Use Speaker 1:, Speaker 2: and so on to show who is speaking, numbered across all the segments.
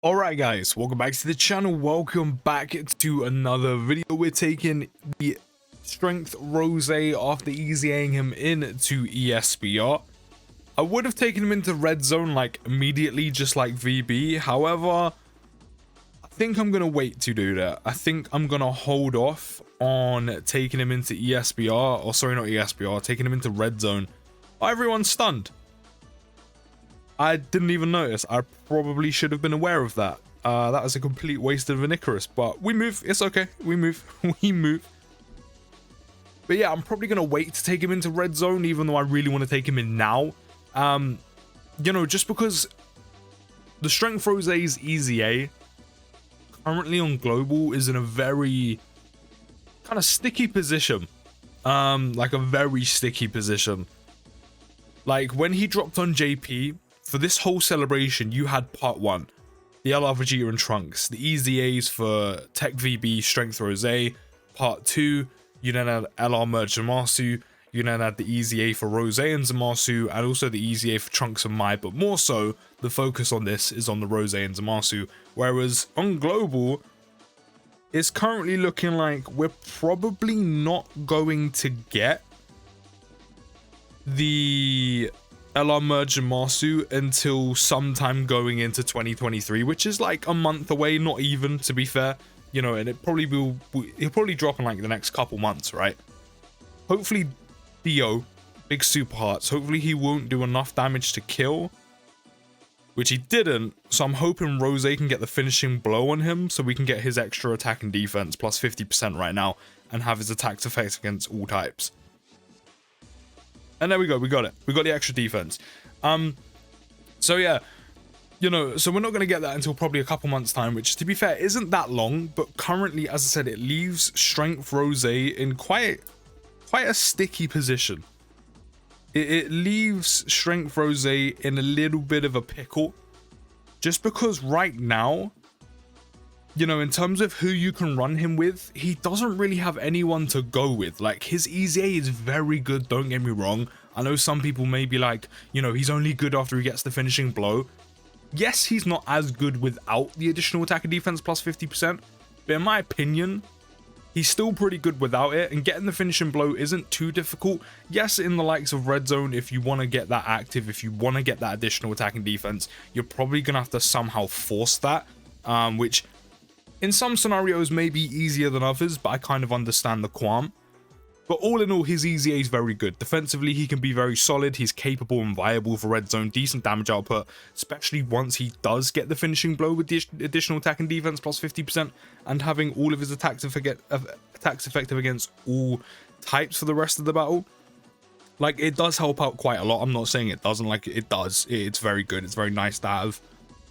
Speaker 1: Alright guys, welcome back to the channel. Welcome back to another video. We're taking the Strength Rose after EZAing him into ESPR. I would have taken him into Red Zone like immediately, just like VB. However, I think I'm going to wait to do that. I think I'm going to hold off on taking him into ESPR. Or sorry, not ESPR, taking him into Red Zone. Everyone's stunned. I didn't even notice. I probably should have been aware of that. That was a complete waste of an Icarus, but we move. It's okay. We move. We move. But yeah, I'm probably going to wait to take him into Red Zone, even though I really want to take him in now. You know, just because the Strength Rose's EZA currently on Global is in a very kind of sticky position. Like a very sticky position. Like when he dropped on JP, for this whole celebration, you had part 1, the LR Vegeta and Trunks, the EZAs for Tech VB Strength Rose. Part 2, you then had LR Merge Zamasu, you then had the EZA for Rose and Zamasu, and also the EZA for Trunks and Mai, but more so, the focus on this is on the Rose and Zamasu, whereas on Global, it's currently looking like we're probably not going to get the LR Merge and Marsu until sometime going into 2023, which is like a month away, not even, to be fair, you know, and it'll probably drop in like the next couple months, right? Hopefully Dio, big super hearts, hopefully he won't do enough damage to kill, which he didn't, so I'm hoping Rose can get the finishing blow on him so we can get his extra attack and defense plus 50% right now and have his attacks effect against all types. And there we go, we got it. We got the extra defense. So yeah, you know, so we're not going to get that until probably a couple months time, which to be fair isn't that long, but currently, as I said, it leaves Strength Rose in quite a sticky position. It leaves Strength Rose in a little bit of a pickle, just because right now, you know, in terms of who you can run him with, he doesn't really have anyone to go with. Like, his EZA is very good, don't get me wrong. I know some people may be like, you know, he's only good after he gets the finishing blow. Yes, he's not as good without the additional attack and defense plus 50%, but in my opinion, he's still pretty good without it, and getting the finishing blow isn't too difficult. Yes, in the likes of Red Zone, if you want to get that active, if you want to get that additional attack and defense, you're probably going to have to somehow force that, which in some scenarios may be easier than others, but I kind of understand the qualm. But all in all, his EZA is very good. Defensively, he can be very solid. He's capable and viable for Red Zone. Decent damage output, especially once he does get the finishing blow with the additional attack and defense plus 50%, and having all of his attacks effective against all types for the rest of the battle. Like, it does help out quite a lot. I'm not saying it doesn't, like, it does. It's very good. It's very nice to have.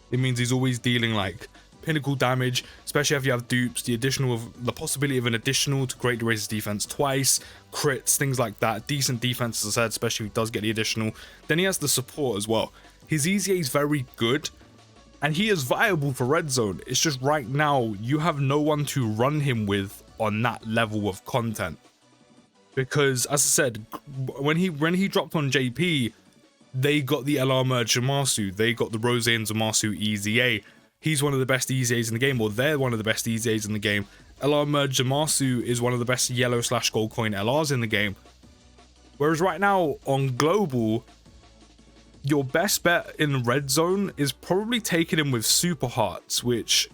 Speaker 1: It means he's always dealing, like, pinnacle damage, especially if you have dupes, the possibility of an additional to greatly raise his defense twice, crits, things like that. Decent defense, as I said, especially if he does get the additional. Then he has the support as well. His EZA is very good, and he is viable for Red Zone. It's just right now, you have no one to run him with on that level of content. Because, as I said, when he dropped on JP, they got the LR Merge Zamasu, they got the Rose and Zamasu EZA. He's one of the best EZAs in the game, or they're one of the best EZAs in the game. LR Merge Zamasu is one of the best yellow/gold coin LRs in the game. Whereas right now, on Global, your best bet in Red Zone is probably taking him with Super Hearts, which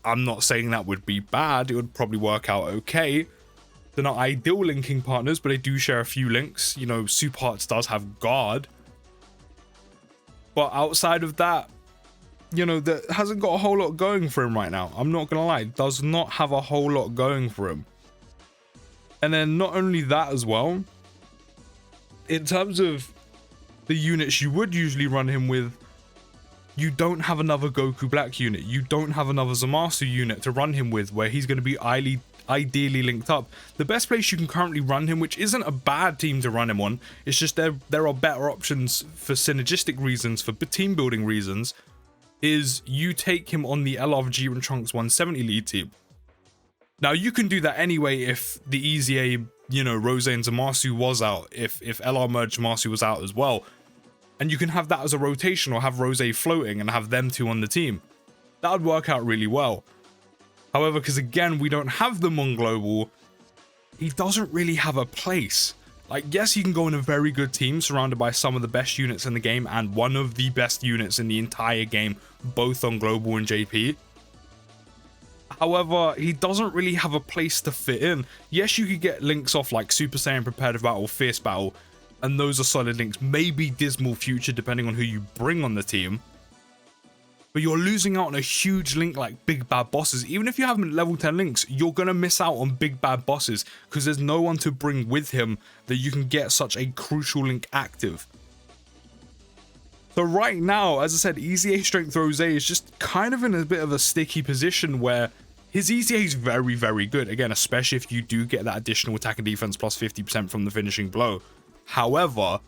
Speaker 1: I'm not saying that would be bad. It would probably work out okay. They're not ideal linking partners, but they do share a few links. You know, Super Hearts does have Guard. But outside of that, you know, that hasn't got a whole lot going for him right now. I'm not gonna lie, does not have a whole lot going for him. And then not only that as well, in terms of the units you would usually run him with, you don't have another Goku Black unit. You don't have another Zamasu unit to run him with, where he's going to be ideally linked up. The best place you can currently run him, which isn't a bad team to run him on, it's just there are better options for synergistic reasons, for team building reasons, is you take him on the LR Vegeta and Trunks 170 lead team. Now, you can do that anyway if the EZA, you know, Rose and Zamasu was out, if LR Merge Zamasu was out as well. And you can have that as a rotation, or have Rose floating and have them two on the team. That would work out really well. However, because again, we don't have them on global, he doesn't really have a place. Like, yes, he can go in a very good team surrounded by some of the best units in the game and one of the best units in the entire game, both on global and JP. However, he doesn't really have a place to fit in. Yes, you could get links off like Super Saiyan Prepared for Battle, Fierce Battle, and those are solid links. Maybe Dismal Future, depending on who you bring on the team. But you're losing out on a huge link like Big Bad Bosses. Even if you have level 10 links, you're going to miss out on Big Bad Bosses because there's no one to bring with him that you can get such a crucial link active. So right now, as I said, EZA Strength Rose is just kind of in a bit of a sticky position where his EZA is very, very good. Again, especially if you do get that additional attack and defense plus 50% from the finishing blow. However,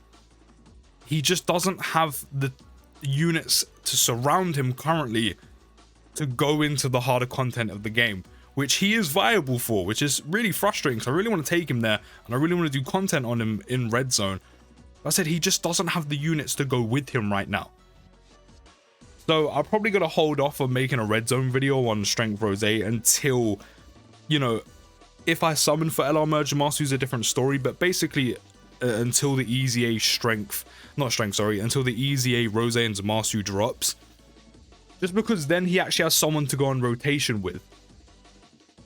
Speaker 1: he just doesn't have the units to surround him currently to go into the harder content of the game, which he is viable for, which is really frustrating because I really want to take him there and I really want to do content on him in Red Zone. But I said he just doesn't have the units to go with him right now. So I'm probably going to hold off on making a Red Zone video on Strength Rose until, you know, if I summon for LR Merge Master is a different story, but basically until the EZA until the EZA Rose and Zamasu drops. Just because then he actually has someone to go on rotation with.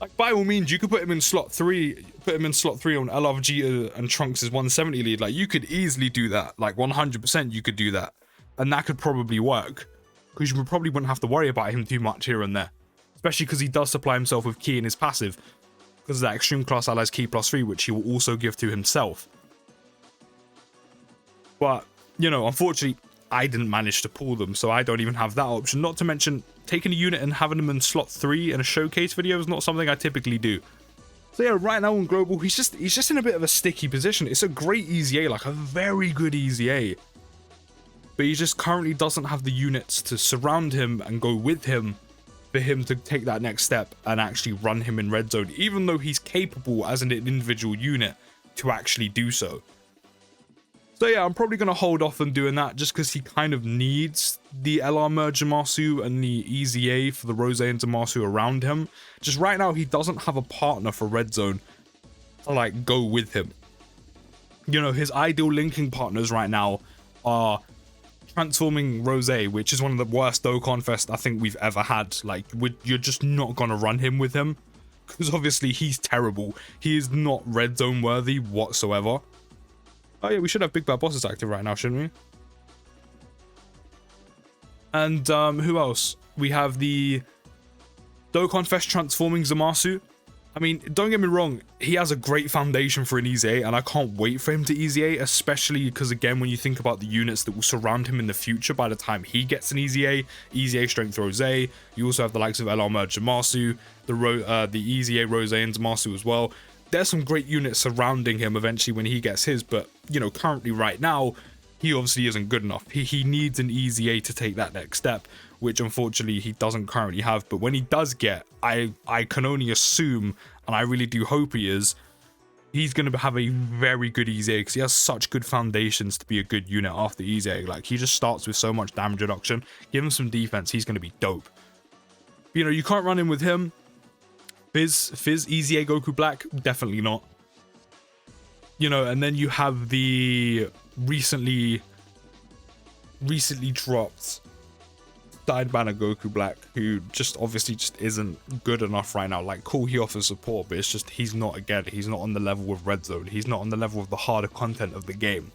Speaker 1: Like, by all means, you could put him in slot 3, on LR Vegeta and Trunks' 170 lead. Like, you could easily do that. Like, 100% you could do that. And that could probably work. Because you probably wouldn't have to worry about him too much here and there. Especially because he does supply himself with Ki in his passive. Because of that Extreme Class Allies Ki +3, which he will also give to himself. But, you know, unfortunately, I didn't manage to pull them, so I don't even have that option. Not to mention, taking a unit and having them in slot 3 in a showcase video is not something I typically do. So yeah, right now on global, he's just in a bit of a sticky position. It's a great EZA, like a very good EZA. But he just currently doesn't have the units to surround him and go with him for him to take that next step and actually run him in Red Zone, even though he's capable as an individual unit to actually do so. So yeah, I'm probably going to hold off on doing that just because he kind of needs the LR Merge Zamasu and the EZA for the Rose and Zamasu around him. Just right now, he doesn't have a partner for Red Zone to like go with him. You know, his ideal linking partners right now are Transforming Rose, which is one of the worst Dokkan Fest I think we've ever had. Like, you're just not going to run him with him because obviously he's terrible. He is not Red Zone worthy whatsoever. Oh yeah, we should have Big Bad Bosses active right now, shouldn't we? And who else? We have the Dokkan Fest Transforming Zamasu. I mean, don't get me wrong, he has a great foundation for an EZA, and I can't wait for him to EZA, especially because, again, when you think about the units that will surround him in the future by the time he gets an EZA Strength Rose, you also have the likes of LR Merge Zamasu, the EZA Rose and Zamasu as well. There's some great units surrounding him eventually when he gets his, but, you know, currently right now, he obviously isn't good enough. He needs an EZA to take that next step, which unfortunately he doesn't currently have. But when he does get, I can only assume, and I really do hope he is, he's going to have a very good EZA because he has such good foundations to be a good unit after EZA. Like, he just starts with so much damage reduction. Give him some defense, he's going to be dope. You know, you can't run in with him. Fizz EZA Goku Black, definitely not. You know, and then you have the recently dropped side banner Goku Black, who just obviously just isn't good enough right now. Like, cool, he offers support, but it's just he's not on the level of Red Zone. He's not on the level of the harder content of the game.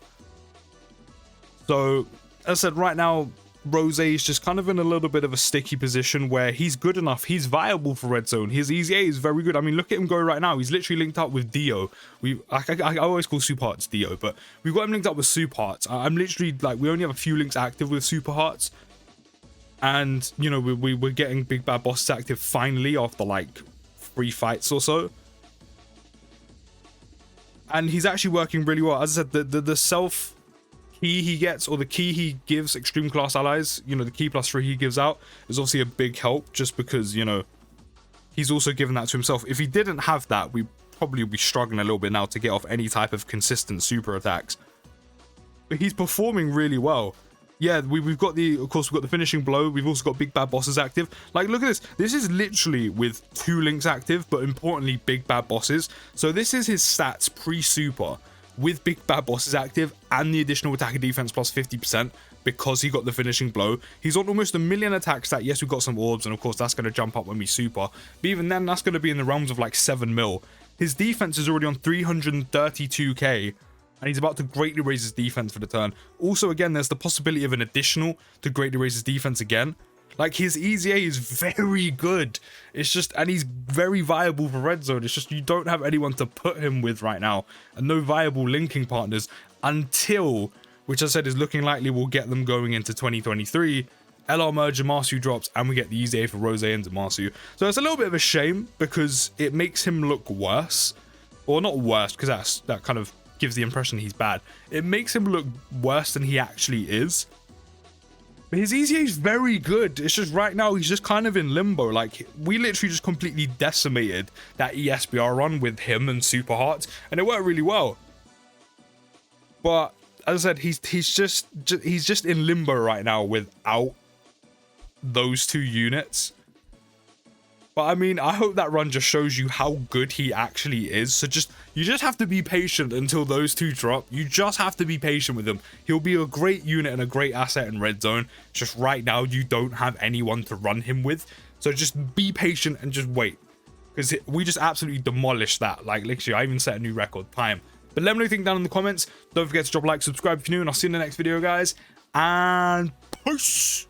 Speaker 1: So, as I said, right now, Rose is just kind of in a little bit of a sticky position where he's good enough. He's viable for Red Zone. His EZA is very good. I mean, look at him go right now. He's literally linked up with Dio. I always call Super Hearts Dio, but we've got him linked up with Super Hearts. I'm literally, like, we only have a few links active with Super Hearts. And, you know, we're getting Big Bad Bosses active finally after, like, 3 fights or so. And he's actually working really well. As I said, the self key he gets, or the key he gives Extreme Class Allies, you know, the Ki +3 he gives out is obviously a big help, just because, you know, he's also given that to himself. If he didn't have that, we'd probably be struggling a little bit now to get off any type of consistent super attacks. But he's performing really well. Yeah, we've got the, of course, we've got the finishing blow. We've also got big bad bosses active. Like, look at this. This is literally with 2 links active, but importantly, big bad bosses. So this is his stats pre-super with big bad bosses active and the additional attack and defense plus 50% because he got the finishing blow. He's on almost 1 million attack stat. Yes, we've got some orbs, and of course that's going to jump up when we super, but even then that's going to be in the realms of like 7 mil. His defense is already on 332k, and he's about to greatly raise his defense for the turn. Also, again, there's the possibility of an additional to greatly raise his defense again. Like, his EZA is very good. It's just, and he's very viable for red zone. It's just you don't have anyone to put him with right now, and no viable linking partners until, which I said is looking likely we'll get them going into 2023. LR merge and Marsu drops, and we get the EZA for Rose and Marsu. So it's a little bit of a shame because it makes him look worse, or not worse, because that kind of gives the impression he's bad. It makes him look worse than he actually is. But his EZA is very good. It's just right now he's just kind of in limbo. Like, we literally just completely decimated that ESBR run with him and Super Hearts, and it worked really well. But as I said, he's just in limbo right now without those 2 units. But I mean, I hope that run just shows you how good he actually is. So you just have to be patient until those 2 drop. You just have to be patient with him. He'll be a great unit and a great asset in red zone. Just right now, you don't have anyone to run him with. So just be patient and just wait. Because we just absolutely demolished that. Like, literally, I even set a new record time. But let me know what you think down in the comments. Don't forget to drop a like, subscribe if you're new, and I'll see you in the next video, guys. And peace!